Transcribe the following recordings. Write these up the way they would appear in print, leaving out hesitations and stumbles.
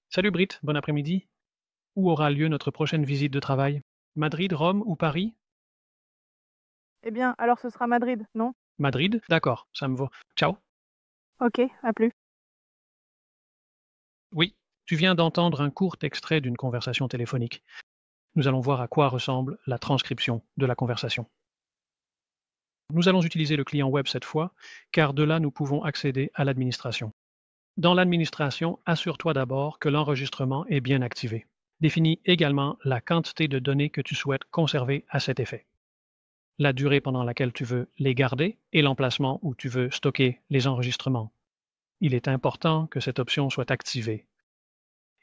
Salut Britt, bon après-midi. Où aura lieu notre prochaine visite de travail? Madrid, Rome ou Paris? Eh bien, alors ce sera Madrid, non? Madrid? D'accord, ça me va. Ciao. OK, à plus. Oui, tu viens d'entendre un court extrait d'une conversation téléphonique. Nous allons voir à quoi ressemble la transcription de la conversation. Nous allons utiliser le client web cette fois, car de là nous pouvons accéder à l'administration. Dans l'administration, assure-toi d'abord que l'enregistrement est bien activé. Définis également la quantité de données que tu souhaites conserver à cet effet, la durée pendant laquelle tu veux les garder et l'emplacement où tu veux stocker les enregistrements. Il est important que cette option soit activée.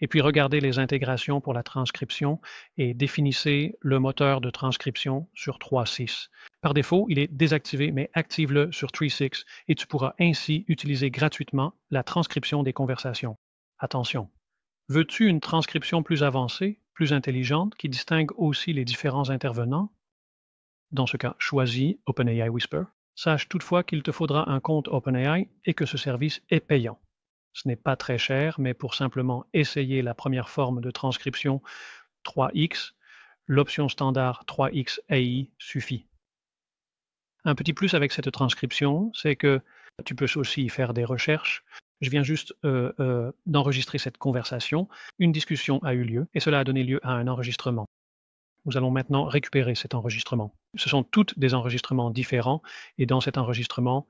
Et puis regardez les intégrations pour la transcription et définissez le moteur de transcription sur 3.6. Par défaut, il est désactivé, mais active-le sur 3.6 et tu pourras ainsi utiliser gratuitement la transcription des conversations. Attention, veux-tu une transcription plus avancée, plus intelligente, qui distingue aussi les différents intervenants? Dans ce cas, choisis OpenAI Whisper. Sache toutefois qu'il te faudra un compte OpenAI et que ce service est payant. Ce n'est pas très cher, mais pour simplement essayer la première forme de transcription 3X, l'option standard 3X AI suffit. Un petit plus avec cette transcription, c'est que tu peux aussi faire des recherches. Je viens juste d'enregistrer cette conversation. Une discussion a eu lieu et cela a donné lieu à un enregistrement. Nous allons maintenant récupérer cet enregistrement. Ce sont toutes des enregistrements différents et dans cet enregistrement,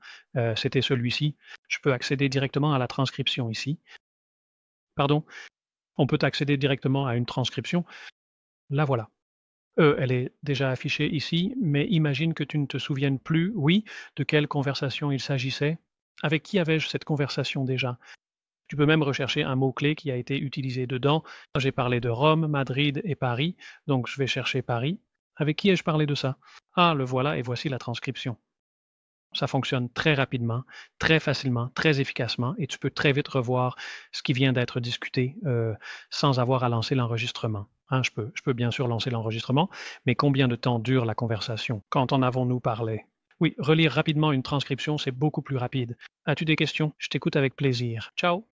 c'était celui-ci. Je peux accéder directement à la transcription ici. Pardon, on peut accéder directement à une transcription. La voilà. Elle est déjà affichée ici, mais imagine que tu ne te souviennes plus, oui, de quelle conversation il s'agissait. Avec qui avais-je cette conversation déjà? Tu peux même rechercher un mot-clé qui a été utilisé dedans. J'ai parlé de Rome, Madrid et Paris, donc je vais chercher Paris. Avec qui ai-je parlé de ça? Ah, le voilà et voici la transcription. Ça fonctionne très rapidement, très facilement, très efficacement et tu peux très vite revoir ce qui vient d'être discuté sans avoir à lancer l'enregistrement. Hein, je peux bien sûr lancer l'enregistrement, mais combien de temps dure la conversation? Quand en avons-nous parlé? Oui, relire rapidement une transcription, c'est beaucoup plus rapide. As-tu des questions? Je t'écoute avec plaisir. Ciao!